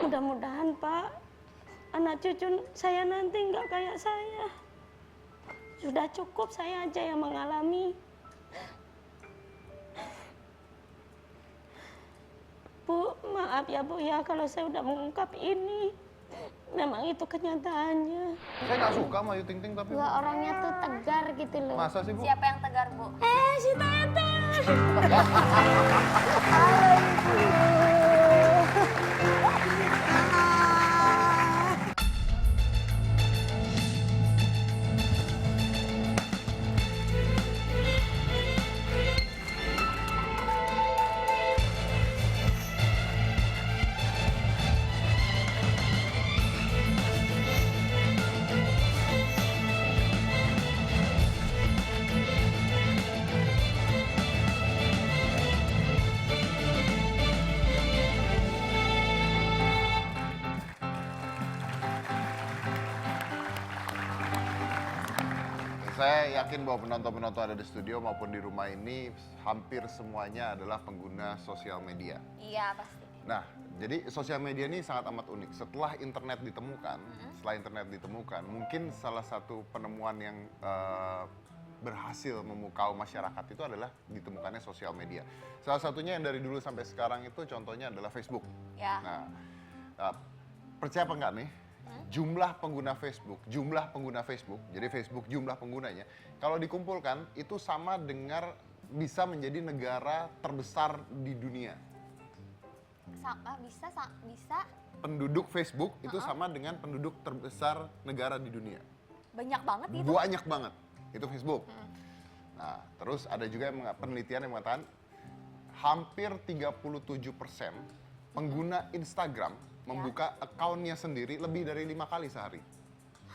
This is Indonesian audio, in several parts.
Mudah-mudahan Pak, anak cucu saya nanti nggak kayak saya. Sudah cukup saya aja yang mengalami. Bu, maaf ya Bu ya kalau saya udah mengungkap ini. Memang itu kenyataannya. Saya nggak suka sama Ayu Ting Ting tapi. Dua orangnya tuh tegar gitu loh. Masa sih Bu? Siapa yang tegar, Bu? Si Tete. Halo Ibu. Saya yakin bahwa penonton-penonton ada di studio maupun di rumah ini hampir semuanya adalah pengguna sosial media. Iya, pasti. Nah, jadi sosial media ini sangat amat unik. Setelah internet ditemukan, mungkin salah satu penemuan yang berhasil memukau masyarakat itu adalah ditemukannya sosial media. Salah satunya yang dari dulu sampai sekarang itu contohnya adalah Facebook. Ya. Nah, percaya apa enggak nih? Jumlah pengguna Facebook, jadi Facebook jumlah penggunanya, kalau dikumpulkan itu sama dengan bisa menjadi negara terbesar di dunia. Bisa. Penduduk Facebook itu sama dengan penduduk terbesar negara di dunia. Banyak banget itu. Banyak banget, itu Facebook. Nah, terus ada juga yang penelitian yang mengatakan hampir 37% pengguna Instagram membuka akunnya sendiri lebih dari 5 kali sehari.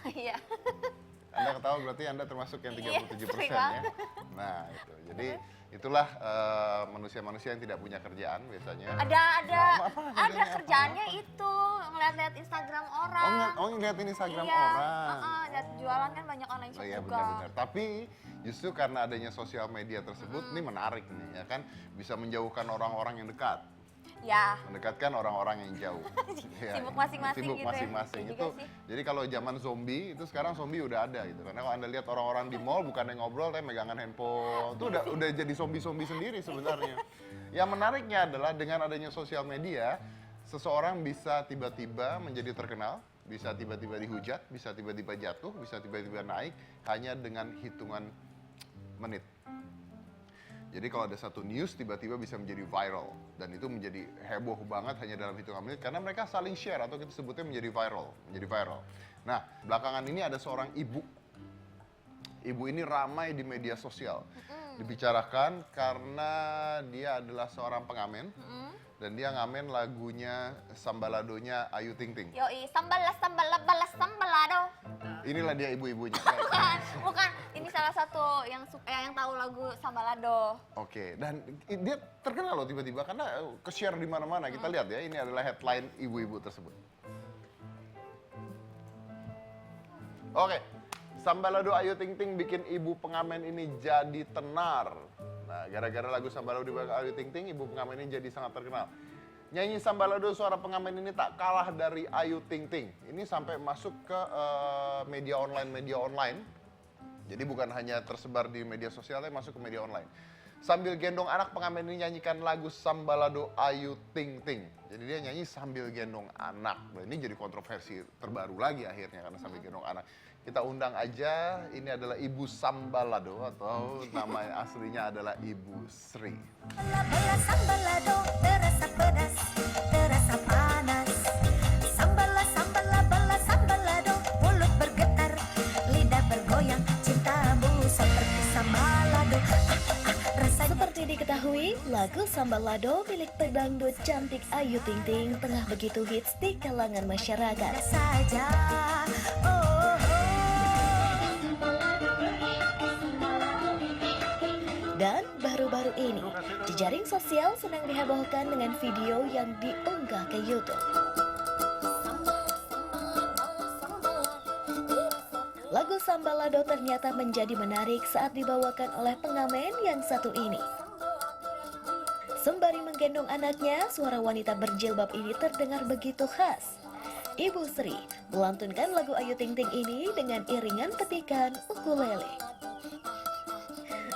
Iya. Anda ketawa berarti Anda termasuk yang 37% sering ya. Nah, itu. Jadi itulah manusia-manusia yang tidak punya kerjaan biasanya. Ada kerjaannya itu ngeliat-liat Instagram orang. Ngeliatin Instagram Iya. orang. Lihat jualan kan banyak online shop Iya, juga. benar-benar. Tapi justru karena adanya sosial media tersebut, ini menarik nih ya kan, bisa menjauhkan orang-orang yang dekat. Ya. Mendekatkan orang-orang yang jauh. Ya, Sibuk masing-masing sibuk gitu ya. masing-masing. Iya Itu juga sih. jadi kalau zaman zombie itu sekarang zombie udah ada gitu. Karena kalau Anda lihat orang-orang di mall bukan yang ngobrol tapi megangan handphone. Itu udah jadi zombie-zombie sendiri sebenarnya. Yang menariknya adalah dengan adanya sosial media, seseorang bisa tiba-tiba menjadi terkenal, bisa tiba-tiba dihujat, bisa tiba-tiba jatuh, bisa tiba-tiba naik hanya dengan hitungan menit. Jadi kalau ada satu news tiba-tiba bisa menjadi viral dan itu menjadi heboh banget hanya dalam hitungan menit karena mereka saling share atau kita sebutnya menjadi viral. Nah, belakangan ini ada seorang ibu. Ibu ini ramai di media sosial. Dibicarakan karena dia adalah seorang pengamen dan dia ngamen lagunya Sambaladonya Ayu Ting Ting. Yoi, sambalado. Inilah dia ibu-ibunya. Bukan, ini salah satu yang tahu lagu Sambalado. Oke, dan dia terkenal loh tiba-tiba karena ke-share di mana-mana. Kita lihat ya, ini adalah headline ibu-ibu tersebut. Oke, Sambalado Ayu Ting Ting bikin ibu pengamen ini jadi tenar. Nah, gara-gara lagu Sambalado Ayu Ting Ting, ibu pengamen ini jadi sangat terkenal. Nyanyi Sambalado suara pengamen ini tak kalah dari Ayu Ting Ting. Ini sampai masuk ke media online. Jadi bukan hanya tersebar di media sosial, tapi masuk ke media online. Sambil gendong anak, pengamen ini nyanyikan lagu Sambalado Ayu Ting Ting. Jadi dia nyanyi sambil gendong anak. Nah, ini jadi kontroversi terbaru lagi akhirnya karena sambil gendong anak. Kita undang aja, ini adalah Ibu Sambalado atau nama aslinya adalah Ibu Sri. Bala sambalado terasa pedas, terasa panas. Bala sambalado, mulut bergetar, lidah bergoyang, cintamu seperti sambalado. Seperti diketahui, lagu Sambalado milik pedangdut cantik Ayu Ting Ting tengah begitu hits di kalangan masyarakat. Saja, oh. Dan baru-baru ini, jejaring sosial sedang dihebohkan dengan video yang diunggah ke YouTube. Lagu Sambalado ternyata menjadi menarik saat dibawakan oleh pengamen yang satu ini. Sembari menggendong anaknya, suara wanita berjilbab ini terdengar begitu khas. Ibu Sri melantunkan lagu Ayu Ting Ting ini dengan iringan petikan ukulele.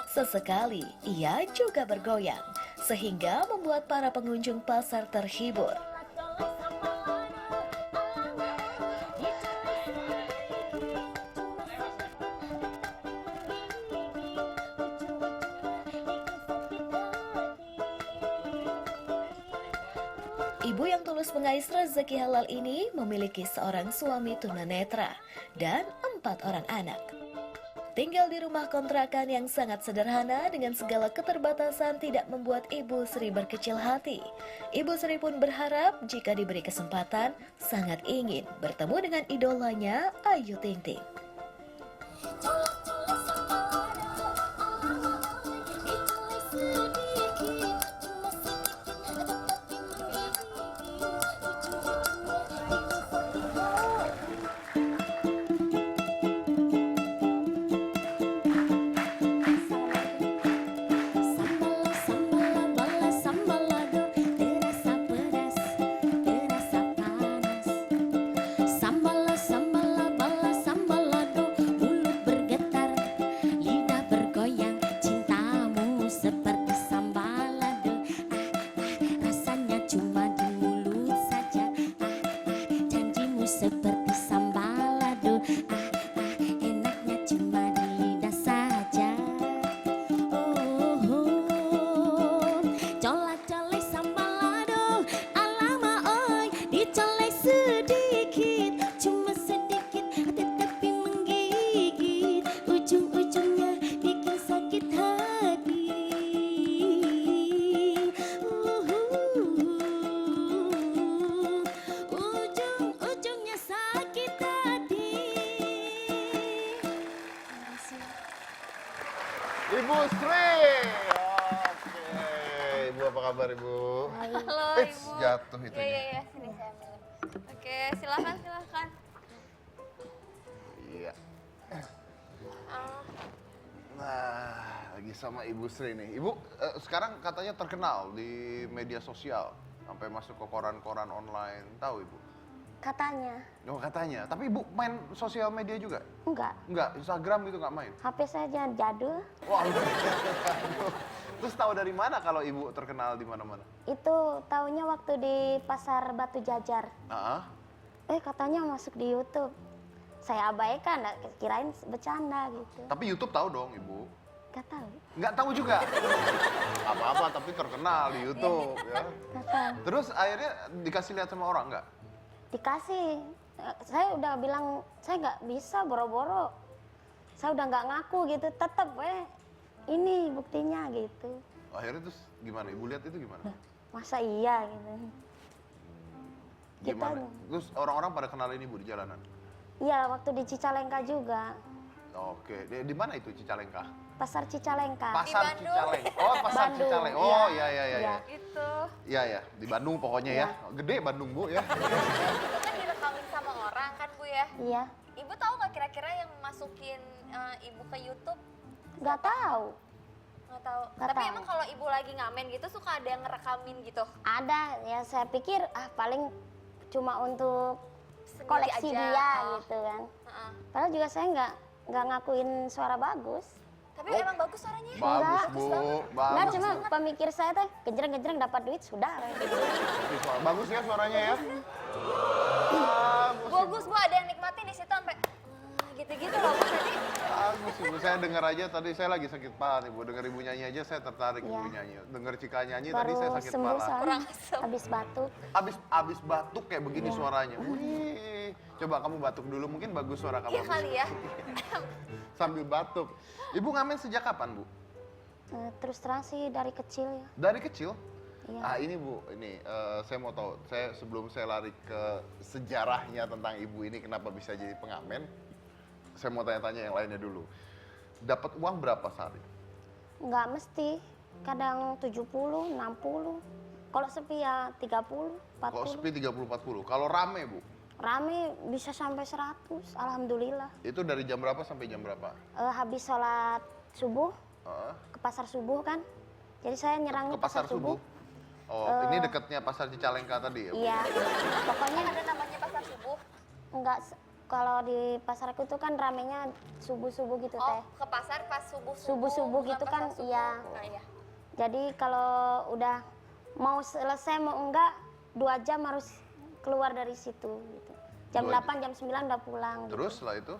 Sesekali ia juga bergoyang, sehingga membuat para pengunjung pasar terhibur. Ibu yang tulus mengais rezeki halal ini memiliki seorang suami tunanetra dan 4 orang anak. Tinggal di rumah kontrakan yang sangat sederhana dengan segala keterbatasan tidak membuat Ibu Sri berkecil hati. Ibu Sri pun berharap jika diberi kesempatan sangat ingin bertemu dengan idolanya Ayu Ting Ting. Seperti sambalado, enaknya cuma di lidah saja. Colak-colek sambalado, alama oi, dicolek sedikit, cuma sedikit, tetapi menggigit, ujung-ujungnya bikin sakit hati. Ujung-ujungnya sakit hati. Ibu Sri. Oke, Ibu apa kabar Ibu? Halo Eits, Ibu. jatuh itu. Iya, sini saya ambil. Oke, silakan. Iya. Ah, Nah, lagi sama Ibu Sri nih. Ibu sekarang katanya terkenal di media sosial, sampai masuk ke koran-koran online. Tahu Ibu? Katanya, Oh katanya. Tapi Ibu main sosial media juga? enggak. Enggak, Instagram gitu nggak main? HP saya jangan jadul. Wah, terus tahu dari mana kalau Ibu terkenal di mana-mana? Itu taunya waktu di Pasar Batu Jajar. Ah, Katanya masuk di YouTube. Saya abaikan, kirain bercanda gitu. tapi YouTube tahu dong Ibu. Gak tahu, Nggak tahu juga. Apa-apa tapi terkenal di YouTube ya. gak tahu. Terus akhirnya dikasih lihat sama orang nggak? Dikasih. Saya udah bilang, saya nggak bisa boro-boro. Saya udah nggak ngaku gitu, tetep ini buktinya gitu. Akhirnya terus gimana? Ibu lihat itu gimana? Masa iya gitu. Gimana? Kita- Terus orang-orang pada kenalin Ibu di jalanan? Iya, waktu di Cicalengka juga. Oke, di mana itu Cicalengka? Pasar Cicalengka. Pasar Bandung. Cicaleng. Oh, Pasar Bandung, Cicaleng. Oh, iya. iya. itu. Iya, di Bandung pokoknya ya. Gede Bandung, Bu ya. Itu kan direkamin sama orang kan Bu ya? Iya, Ibu tahu nggak kira-kira yang masukin Ibu ke YouTube? nggak tahu. Nggak tahu. Nggak Tapi tahu. emang kalau Ibu lagi ngamen gitu suka ada yang ngerekamin gitu? Ada, ya saya pikir paling cuma untuk Sendiri koleksi aja. dia Oh. gitu kan. Heeh. Padahal juga saya nggak ngakuin suara bagus. Tapi emang bagus suaranya. Bagus, Enggak, Bu. Nggak, Bagus. cuma pemikir saya teh gejreng-gejreng dapat duit sudah. Bagus ya suaranya ya. Bagus Bu, ada yang nikmatin di situ sampai gitu-gitu loh Bu tadi. Bagus, Ibu. Saya dengar aja tadi saya lagi sakit kepala nih, Bu. Dengar Ibu nyanyi aja saya tertarik Iya. Ibu nyanyi. Dengar Cika nyanyi tadi Baru saya sakit sembuh kepala. soalnya Kurang asem. habis batuk. Abis batuk kayak begini suaranya. Wih. Coba kamu batuk dulu, mungkin bagus suara kamu. Iya kali ya. Sambil batuk. Ibu ngamen sejak kapan, Bu? Terus terang sih dari kecil ya. Dari kecil? Iya. Ah ini Bu, ini saya mau tahu. Sebelum saya lari ke sejarahnya tentang Ibu ini kenapa bisa jadi pengamen, saya mau tanya-tanya yang lainnya dulu. Dapat uang berapa sehari? Nggak mesti, kadang 70, 60. Kalau sepi ya 30, 40. Kalau sepi 30-40. Kalau rame, Bu? Rame bisa sampai 100, alhamdulillah. Itu dari jam berapa sampai jam berapa? Habis sholat subuh, Heeh. ke pasar subuh kan. Jadi saya nyerangnya Ke pasar subuh? Oh, ini deketnya Pasar Cicalengka tadi ya? Bu? Iya, pokoknya Ada namanya pasar subuh. enggak, kalau di pasar aku tuh kan ramenya subuh-subuh gitu Oh, teh. ke pasar pas subuh-subuh. Subuh-subuh bukan gitu pas kan, subuh. iya. Nah, iya. Jadi kalau udah mau selesai mau enggak 2 jam harus keluar dari situ gitu. Jam 2 8, jam 9 udah pulang gitu. Terus setelah itu?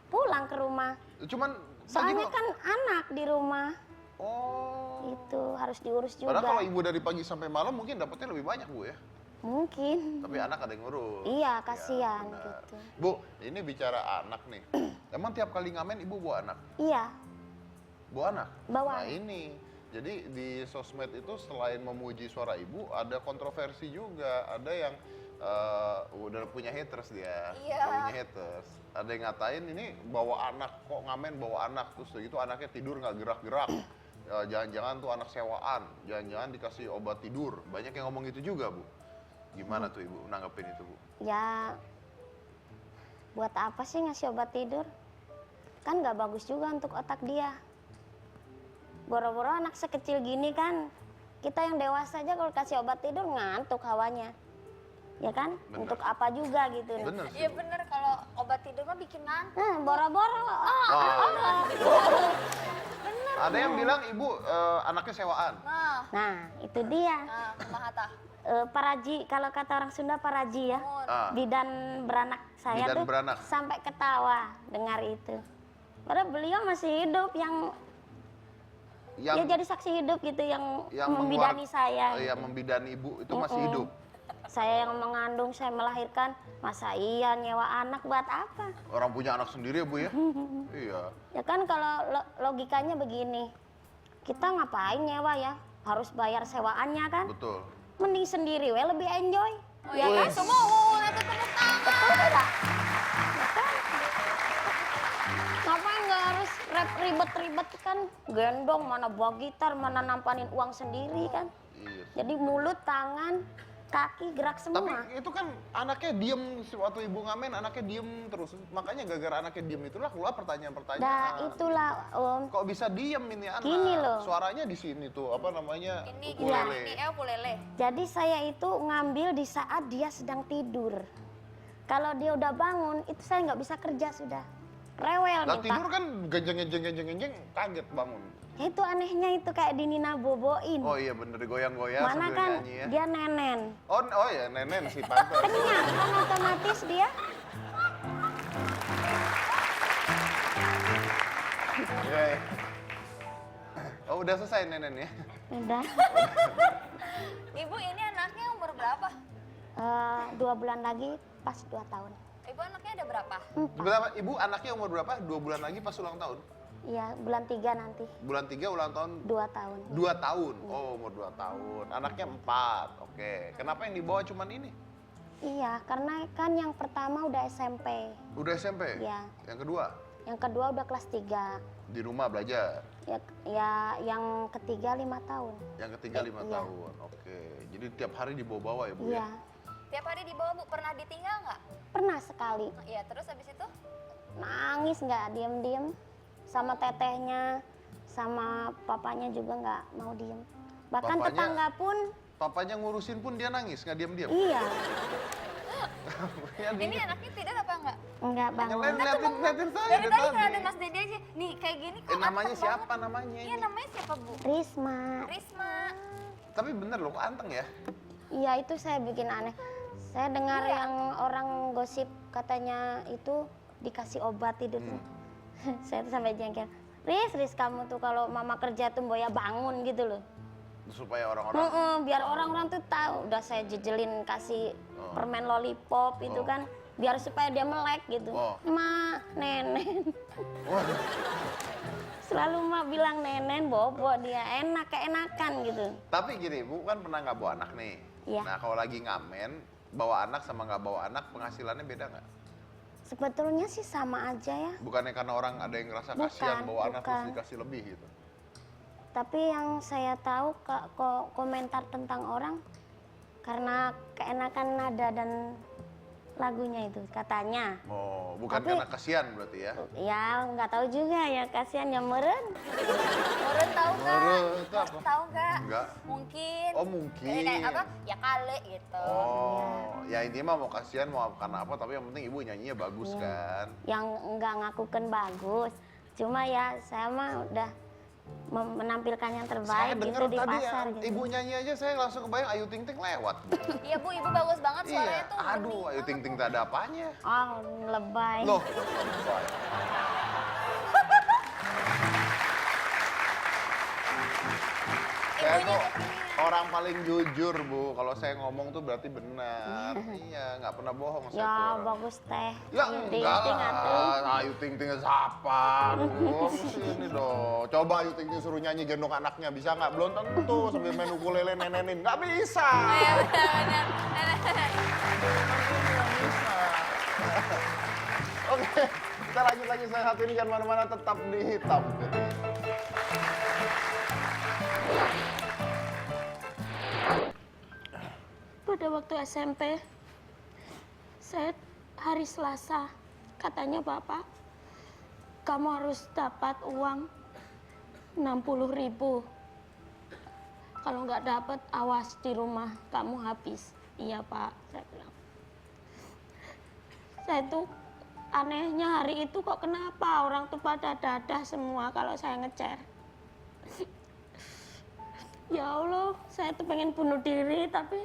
Pulang ke rumah. Cuman Soalnya pagi kan anak di rumah Oh. itu harus diurus juga. Padahal kalau ibu dari pagi sampai malam mungkin dapatnya lebih banyak, Bu ya. Mungkin. Tapi anak ada yang ngurus. Iya, kasihan benar. gitu. Bu, ini bicara anak nih. Emang tiap kali ngamen ibu bawa anak? Iya, Bawa anak? Bawa. Nah ini, jadi di sosmed itu selain memuji suara ibu, ada kontroversi juga. Ada yang udah punya haters dia. Iya. Udah punya haters. Ada yang ngatain ini bawa anak, kok ngamen bawa anak. Terus udah gitu anaknya tidur nggak gerak-gerak. Jangan-jangan tuh anak sewaan, jangan-jangan dikasih obat tidur. Banyak yang ngomong gitu juga, Bu. Gimana tuh ibu nanggepin itu, Bu? ya buat apa sih ngasih obat tidur? Kan nggak bagus juga untuk otak dia. Boro-boro anak sekecil gini kan, kita yang dewasa aja kalau kasih obat tidur ngantuk hawanya. Ya kan? Bener. Untuk apa juga gitu. Bener sih, Iya Bu. bener, kalau obat tidur mah bikin ngantuk. Boro-boro. Wah. Ada yang bilang ibu anaknya sewaan. Nah, itu dia. Nah, Mahata. Paraji, kalau kata orang Sunda paraji ya. Ah, Bidan beranak saya Bidan tuh beranak. sampai ketawa dengar itu. Padahal beliau masih hidup yang yang ya jadi saksi hidup gitu yang membidani mengeluar- saya. yang membidani ibu itu masih Mm-mm. hidup. Saya yang mengandung, saya melahirkan, masa iya nyewa anak buat apa? Orang punya anak sendiri ya, Bu ya? Iya. Ya kan kalau logikanya begini, kita ngapain nyewa ya? Harus bayar sewaannya kan? Betul. Mending sendiri we lebih enjoy. Oh iya kan, semua nanti tepuk tangan. Betul tidak? Ya kan? Ngapain nggak harus ribet-ribet kan? Gendong, mana bawa gitar, mana nampanin uang sendiri kan? Iya. Jadi mulut, tangan, kaki gerak Tapi semua. itu kan anaknya diem waktu ibu ngamen, anaknya diem terus. Makanya gara-gara anaknya diem itulah keluar pertanyaan-pertanyaan. Nah itulah Om. Kok bisa diem ini anak? Gini loh. Suaranya di sini tuh, apa namanya? Ini ukulele. ini ukulele. Jadi saya itu ngambil di saat dia sedang tidur. Kalau dia udah bangun, itu saya nggak bisa kerja sudah. Rewel Lah minta. tidur kan genjeng-genjeng kaget bangun. Itu anehnya itu kayak Dinina boboin. Oh iya bener goyang-goyang Mana sambil kan nyanyi ya. dia nenen. Oh ya nenen sih pantas. Kenyang kan otomatis dia. Iya. Oh udah selesai nenen ya? Udah. Ibu ini anaknya umur berapa? 2 bulan lagi pas 2 tahun. Ibu anaknya ada berapa? Berapa? Ibu anaknya umur berapa? 2 bulan lagi pas ulang tahun? Iya, bulan 3 nanti. Bulan 3 ulang tahun 2 tahun. 2 tahun. Oh, umur 2 tahun. Anaknya 4. Oke. Kenapa yang dibawa cuman ini? Iya, karena kan yang pertama udah SMP. Udah SMP? Iya. Yang kedua? Yang kedua udah kelas 3. Di rumah belajar. Ya yang ketiga 5 tahun. Yang ketiga 5 Iya. tahun. Oke. Jadi tiap hari dibawa-bawa ya, Bu Iya. ya? Tiap hari dibawa Bu, pernah ditinggal nggak? Pernah sekali. Iya, terus habis itu? Nangis nggak diem-diem. Sama tetehnya, sama papanya juga nggak mau diem. Bahkan Papanya- tetangga pun, Papanya ngurusin pun dia nangis, nggak diam-diam. iya, Ya, Ini anaknya tidur apa enggak? nggak bangun. Ngeliatin saya Dari tadi tadi. kalau ada Mas Dede aja, nih kayak gini kok Namanya anteng siapa banget. namanya Iya, ini? namanya siapa Bu? Risma. Risma. Tapi bener loh, kok anteng ya? Iya itu saya bikin aneh. Saya dengar yang orang gosip katanya itu dikasih obat tidur. Saya tuh sampai jengkel. Riz kamu tuh kalau mama kerja tuh Boya bangun gitu loh. Supaya orang-orang Biar orang-orang tuh tahu. Udah saya jejelin kasih permen lollipop itu kan. Biar supaya dia melek gitu. Oh. Ma, nenen. Wah, Selalu ma bilang nenen, bobo dia. Enak, keenakan gitu. tapi gini, Bu kan pernah nggak bawa anak nih. Iya. Nah kalau lagi ngamen, bawa anak sama nggak bawa anak penghasilannya beda nggak? Sebetulnya sih sama aja ya. Bukannya karena orang ada yang ngerasa Bukan, kasihan bawa anak terus bukan. dikasih lebih gitu? Tapi yang saya tahu komentar tentang orang karena keenakan nada dan lagunya itu katanya. Oh, bukan Tapi- karena kasihan berarti ya? Ya nggak tahu juga ya, kasihan ya meren. Meren tahu nggak? Meren itu apa? Tahu nggak? Enggak. Mungkin. Oh, mungkin. Kayak apa? Ya kali gitu. Oh, ya intinya mah mau kasihan mau karena apa, tapi yang penting ibu nyanyinya bagus kan. Yang nggak ngakukan bagus. Cuma ya saya mah udah menampilkan yang Saya terbaik dengar gitu di tadi pasar ya, gitu. ibu nyanyi aja saya langsung kebayang Ayu Ting Ting lewat. Iya Bu, ibu bagus banget suaranya Iya, tuh. aduh bening Ayu banget, Ting Ting Bu. tak ada apanya. Oh, lebay. Loh, saya Ibunya tuh kekinian. orang paling jujur Bu, kalau saya ngomong tuh berarti benar. Iya, nggak pernah bohong saya tuh Ya orang. bagus teh. Ya Ayu enggak Ting-ting atuh. lah, Ayu Ting Ting siapa? Aduh, sini dong. Coba Ayu Ting Ting suruh nyanyi gendong anaknya, bisa nggak? Belum tentu sambil main ukulele nenenin, nggak bisa. Iya benar-benar. Oke, kita lanjut lagi. Saya satu ini jangan mana-mana, tetap di Hitam Putih. Pada waktu SMP, saya hari Selasa, katanya Bapak, kamu harus dapat uang 60.000. Kalau nggak dapat, awas di rumah kamu habis. Iya Pak, saya bilang. Saya tuh anehnya hari itu kok kenapa orang tuh pada dadah semua kalau saya ngecer. Ya Allah, saya tuh pengen bunuh diri tapi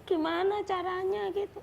gimana caranya gitu.